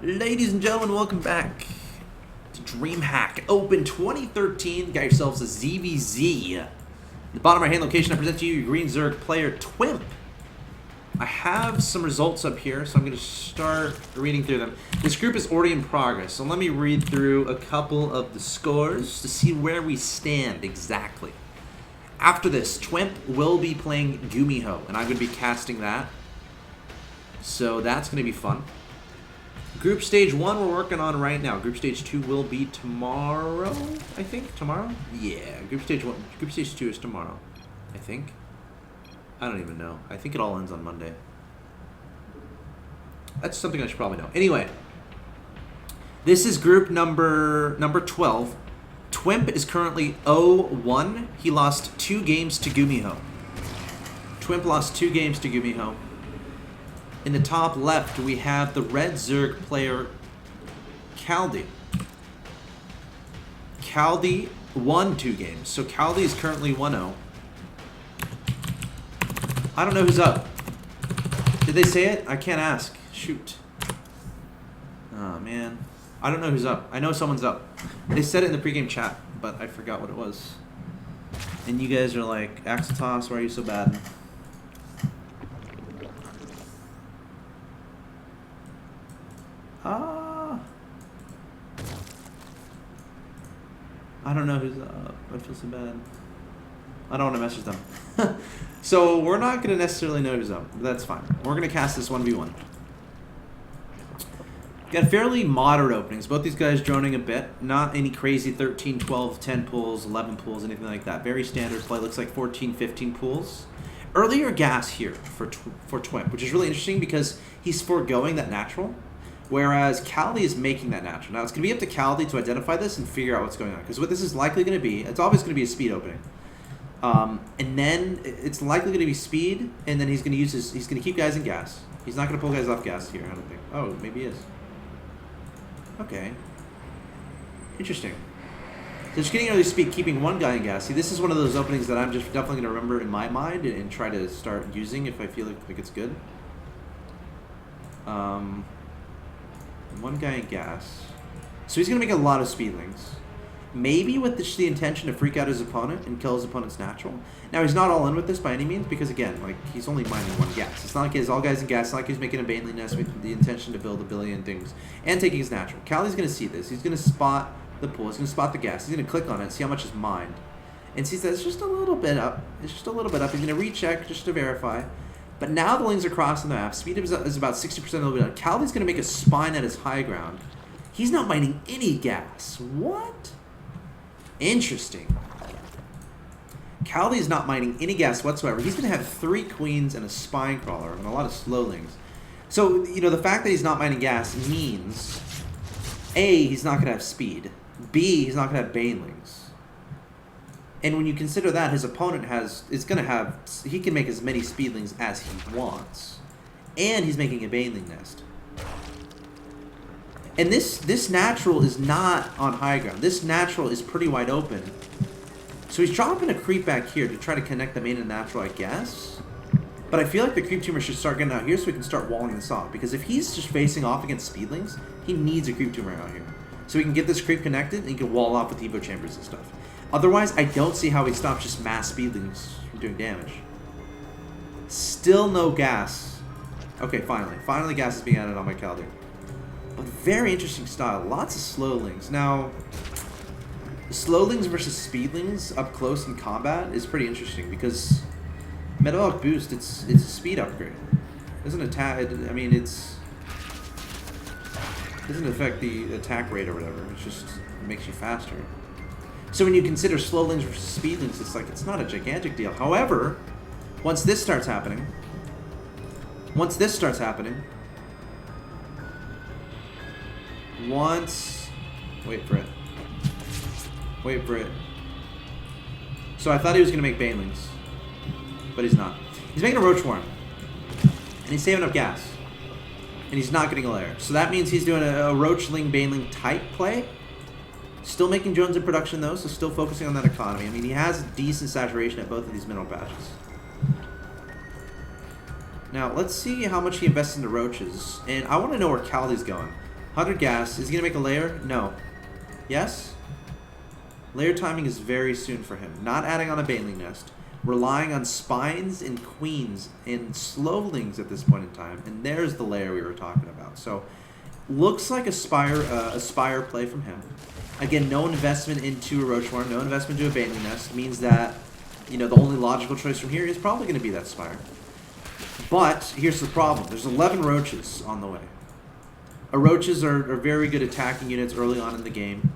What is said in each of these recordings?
Ladies and gentlemen, welcome back to DreamHack Open 2013. Got yourselves a ZVZ. In the bottom right hand location, I present to you your Green Zerg player Twimp. I have some results up here, so I'm going to start reading through them. This group is already in progress, so let me read through a couple of the scores to see where we stand exactly. After this, Twimp will be playing Gumiho, and I'm going to be casting that. So that's going to be fun. Group Stage 1 we're working on right now. Group Stage 2 will be tomorrow, I think. Tomorrow? Yeah, Group Stage 1. Group Stage 2 is tomorrow, I think. I don't even know. I think it all ends on Monday. That's something I should probably know. Anyway, this is group number 12. Twimp is currently 0-1. He lost 2 games to Gumiho. Twimp lost 2 games to Gumiho. In the top left, we have the Red Zerg player, Kaldi. Kaldi won 2 games, so Kaldi is currently 1-0. I don't know who's up. Did they say it? I can't ask. Shoot. Oh, man. I don't know who's up. I know someone's up. They said it in the pregame chat, but I forgot what it was. And you guys are like, Axeltoss, why are you so bad? I don't know who's up. I feel so bad. I don't want to message them. So we're not going to necessarily know who's up. That's fine. We're going to cast this 1v1. Got fairly moderate openings. Both these guys droning a bit. Not any crazy 13, 12, 10 pulls, 11 pulls, anything like that. Very standard play. Looks like 14, 15 pulls. Earlier gas here for Twimp, which is really interesting because he's foregoing that natural. Whereas Kaldi is making that natural. Now, it's going to be up to Kaldi to identify this and figure out what's going on. Because what this is likely going to be, it's always going to be a speed opening. And then it's likely going to be speed, and then he's going to use he's going to keep guys in gas. He's not going to pull guys off gas here, I don't think. Oh, maybe he is. Okay. Interesting. So just getting early speed, keeping one guy in gas. See, this is one of those openings that I'm just definitely going to remember in my mind and try to start using if I feel like it's good. One guy in gas. So he's going to make a lot of speedlings. Maybe with the intention to freak out his opponent and kill his opponent's natural. Now, he's not all in with this by any means because, again, like he's only mining 1 gas. It's not like he's all guys in gas. It's not like he's making a Baneley nest with the intention to build a billion things and taking his natural. Kaldi's going to see this. He's going to spot the pool. He's going to spot the gas. He's going to click on it and see how much is mined. And sees that it's just a little bit up. It's just a little bit up. He's going to recheck just to verify. But now the lanes are crossing the map. Speed is about 60% of the way down. Kaldi's going to make a spine at his high ground. He's not mining any gas. What? Interesting. Kaldi's not mining any gas whatsoever. He's going to have 3 queens and a spine crawler and a lot of slowlings. So, you know, the fact that he's not mining gas means, A, he's not going to have speed. B, he's not going to have banelings. And when you consider that, his opponent he can make as many speedlings as he wants. And he's making a baneling nest. And this natural is not on high ground. This natural is pretty wide open. So he's dropping a creep back here to try to connect the main and natural, I guess. But I feel like the creep tumor should start getting out here so we can start walling this off. Because if he's just facing off against speedlings, he needs a creep tumor out here. So we can get this creep connected and he can wall off with Evo chambers and stuff. Otherwise, I don't see how he stops just mass speedlings from doing damage. Still no gas. Okay, finally. Finally gas is being added on my Kaldi. But very interesting style. Lots of slowlings. Now, slowlings versus speedlings up close in combat is pretty interesting because metabolic boost, it's a speed upgrade. It doesn't it doesn't affect the attack rate or whatever. It just makes you faster. So when you consider slowlings versus speedlings, it's not a gigantic deal. However, once this starts happening, wait for it. So I thought he was going to make banelings, but he's not. He's making a roach worm, and he's saving up gas, and he's not getting a lair. So that means he's doing a roachling baneling type play. Still making drones in production though, so still focusing on that economy. I mean, he has decent saturation at both of these mineral patches. Now, let's see how much he invests into roaches. And I want to know where Kaldi's going. 100 gas. Is he going to make a layer? No. Yes? Layer timing is very soon for him. Not adding on a Baneling Nest. Relying on spines and queens and slowlings at this point in time. And there's the layer we were talking about. So, looks like a Spire play from him. Again, no investment into a Roachworm, no investment into a Baneling Nest. Means that, you know, the only logical choice from here is probably going to be that Spire. But, here's the problem. There's 11 Roaches on the way. Roaches are very good attacking units early on in the game.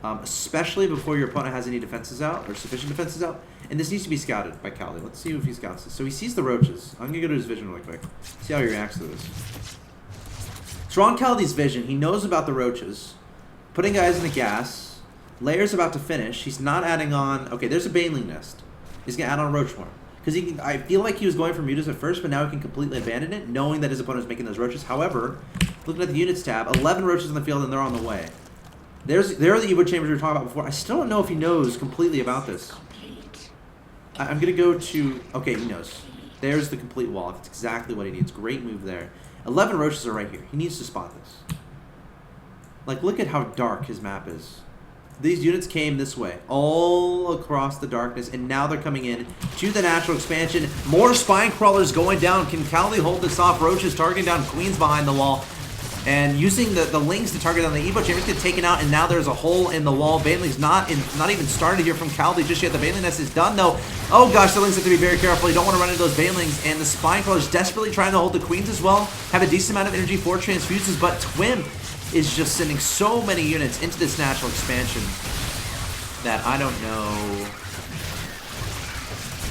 Especially before your opponent has any defenses out, or sufficient defenses out. And this needs to be scouted by Kaldi. Let's see if he scouts this. So he sees the Roaches. I'm going to go to his vision really quick. See how he reacts to this. So on Kaldi's vision, he knows about the Roaches. Putting guys in the gas. Layer's about to finish. He's not adding on... Okay, there's a Baneling Nest. He's going to add on Roachworm. Because I feel like he was going for Mutas at first, but now he can completely abandon it, knowing that his opponent is making those Roaches. However, looking at the Units tab, 11 Roaches on the field, and they're on the way. There are the Evo Chambers we were talking about before. I still don't know if he knows completely about this. I'm going to go to... Okay, he knows. There's the complete wall. That's exactly what he needs. Great move there. 11 Roaches are right here. He needs to spot this. Like, look at how dark his map is. These units came this way, all across the darkness, and now they're coming in to the natural expansion. More Spine Crawlers going down. Can Kaldi hold this off? Roaches targeting down Queens behind the wall. And using the links to target on the Evo Chambers get taken out, and now there's a hole in the wall. Baneling's not even started here from Kaldi just yet. The Baneling Nest is done, though. Oh gosh, the links have to be very careful. You don't want to run into those Banelings, and the Spine Crawlers desperately trying to hold the Queens as well. Have a decent amount of energy for transfuses, but Twimp is just sending so many units into this natural expansion that I don't know.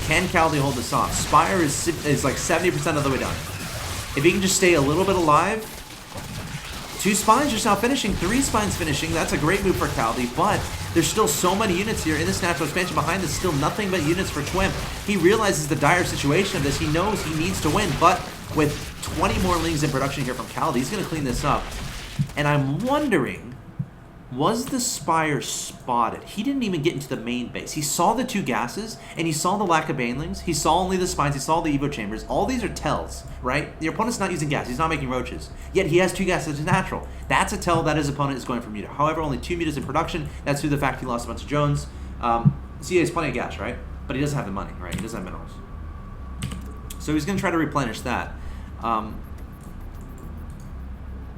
Can Kaldi hold this off? Spire is like 70% of the way done. If he can just stay a little bit alive. 2 spines just now finishing, 3 spines finishing. That's a great move for Kaldi, but there's still so many units here in this natural expansion behind this. Still nothing but units for Twimp. He realizes the dire situation of this. He knows he needs to win, but with 20 more lings in production here from Kaldi, he's going to clean this up. And I'm wondering, was the Spire spotted? He didn't even get into the main base. He saw the 2 gases, and he saw the lack of Banelings. He saw only the spines. He saw the Evo Chambers. All these are tells, right? Your opponent's not using gas. He's not making Roaches. Yet he has 2 gases natural. That's a tell that his opponent is going for Muta. However, only 2 Mutas in production. That's due to the fact he lost a bunch of Jones. So he has plenty of gas, right? But he doesn't have the money, right? He doesn't have minerals. So he's going to try to replenish that.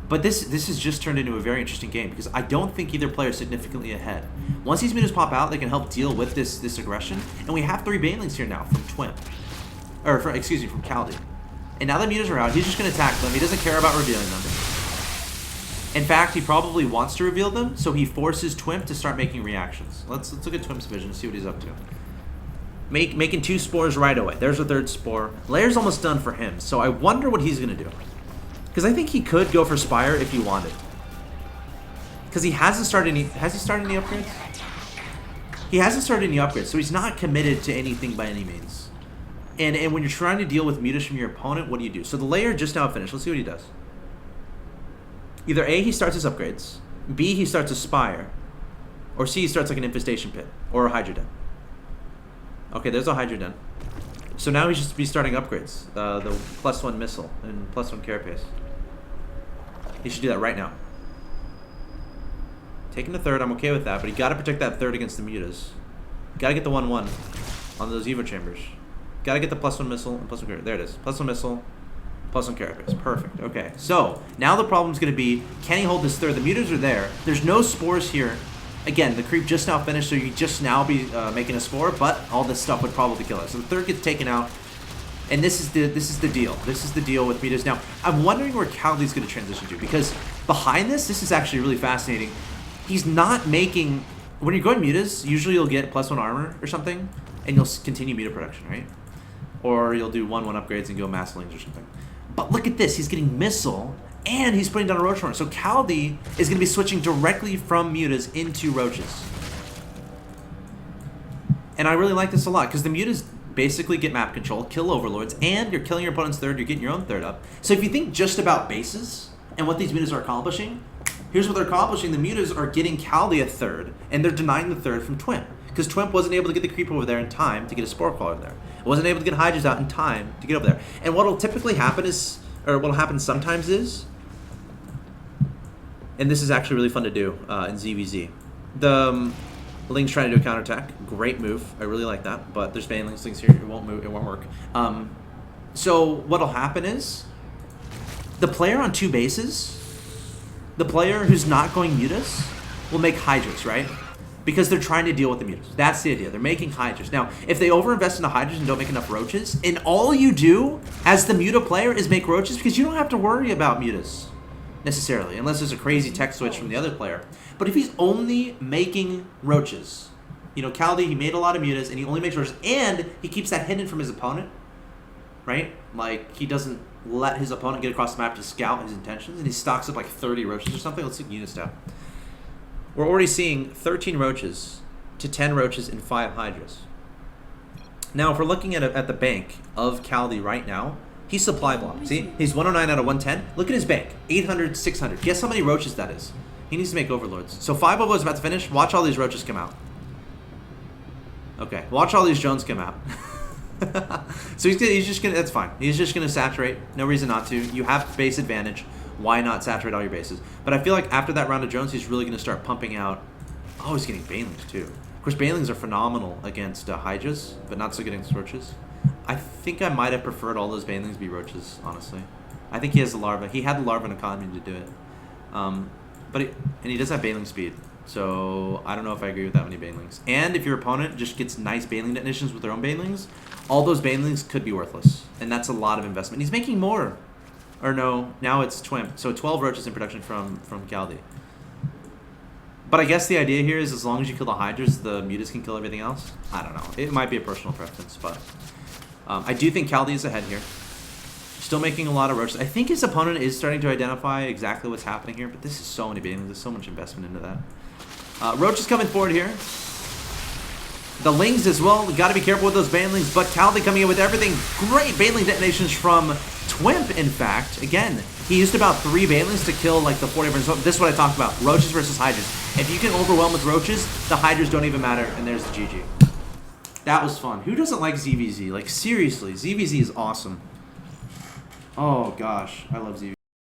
But this has just turned into a very interesting game because I don't think either player is significantly ahead. Once these Mutas pop out, they can help deal with this aggression. And we have 3 Banelings here now from Twimp. Or, excuse me, from Kaldi. And now that Mutas are out, he's just going to attack them. He doesn't care about revealing them. In fact, he probably wants to reveal them, so he forces Twimp to start making reactions. Let's look at Twimp's vision and see what he's up to. Making 2 spores right away. There's a 3rd spore. Layer's almost done for him, so I wonder what he's going to do. Because I think he could go for Spire if he wanted. Because he hasn't started any... Has he started any upgrades? He hasn't started any upgrades, so he's not committed to anything by any means. And when you're trying to deal with Mutas from your opponent, what do you do? So the Layer just now finished. Let's see what he does. Either A, he starts his upgrades. B, he starts a Spire. Or C, he starts like an Infestation Pit. Or a Hydra Den. Okay, there's a Hydra Den. So now he should be starting upgrades. The +1 missile and +1 carapace. He should do that right now. Taking the 3rd, I'm okay with that, but you gotta protect that 3rd against the Mutas. Gotta get the 1/1 on those Evo Chambers. Gotta get the +1 missile and +1 carapace. There it is. +1 missile, +1 carapace. Perfect. Okay. So now the problem's gonna be, can he hold this 3rd? The Mutas are there. There's no spores here. Again, the creep just now finished, so you just now be making a spore, but all this stuff would probably kill it. So the 3rd gets taken out, and this is the deal. This is the deal with Mutas. Now, I'm wondering where Kaldi's going to transition to, because behind this is actually really fascinating. He's not making... When you're going Mutas, usually you'll get +1 armor or something, and you'll continue Muta production, right? Or you'll do 1/1 upgrades and go Masslings or something. But look at this. He's getting Missile, and he's putting down a Roach Runner. So Kaldi is going to be switching directly from Mutas into Roaches. And I really like this a lot, because the Mutas basically get map control, kill Overlords, and you're killing your opponent's 3rd, you're getting your own 3rd up. So if you think just about bases and what these Mutas are accomplishing, here's what they're accomplishing. The Mutas are getting Kaldi a 3rd, and they're denying the 3rd from Twimp. Because Twimp wasn't able to get the creep over there in time to get a Spore Crawler there. Wasn't able to get Hydras out in time to get over there. And what'll typically happen is, or what'll happen sometimes is, And this is actually really fun to do in ZVZ. The Ling's trying to do a counterattack. Great move. I really like that. But there's Banelings, Ling's here. It won't move. It won't work. So what'll happen is the player on 2 bases, the player who's not going mutas, will make Hydras, right? Because they're trying to deal with the mutas. That's the idea. They're making Hydras. Now, if they overinvest in the Hydras and don't make enough roaches, and all you do as the muta player is make roaches, because you don't have to worry about mutas necessarily, unless there's a crazy tech switch from the other player. But if he's only making roaches, you know, Kaldi, he made a lot of mutas, and he only makes roaches, and he keeps that hidden from his opponent, right? Like, he doesn't let his opponent get across the map to scout his intentions, and he stocks up like 30 roaches or something. Let's see Unistab. We're already seeing 13 roaches to 10 roaches and 5 Hydras. Now, if we're looking at the bank of Kaldi right now, he's supply blocked. See? He's 109 out of 110. Look at his bank. 800, 600. Guess how many roaches that is? He needs to make overlords. So 5 is about to finish. Watch all these roaches come out. Okay. Watch all these drones come out. So he's just gonna, that's fine. He's just gonna saturate. No reason not to. You have base advantage. Why not saturate all your bases? But I feel like after that round of drones, he's really gonna start pumping out. Oh, he's getting Banelings too. Of course, Banelings are phenomenal against Hydras, but not so good against roaches. I think I might have preferred all those Banelings be roaches, honestly. I think he has the larva. He had the larva and economy to do it. And he does have Baneling speed. So I don't know if I agree with that many Banelings. And if your opponent just gets nice Baneling detonations with their own Banelings, all those Banelings could be worthless. And that's a lot of investment. He's making more. Or no, now it's Twimp. So 12 roaches in production from Kaldi. But I guess the idea here is as long as you kill the Hydras, the mutas can kill everything else. I don't know. It might be a personal preference, but I do think Kaldi is ahead here. Still making a lot of roaches. I think his opponent is starting to identify exactly what's happening here, but this is so many Banelings. There's so much investment into that. Roach is coming forward here. The Lings as well. We got to be careful with those Banelings, but Kaldi coming in with everything. Great Baneling detonations from Twimp, in fact. Again, he used about 3 Banelings to kill like the 40 different. This is what I talked about. Roaches versus Hydras. If you can overwhelm with roaches, the Hydras don't even matter, and there's the GG. That was fun. Who doesn't like ZVZ? Like, seriously, ZVZ is awesome. Oh, gosh. I love ZVZ.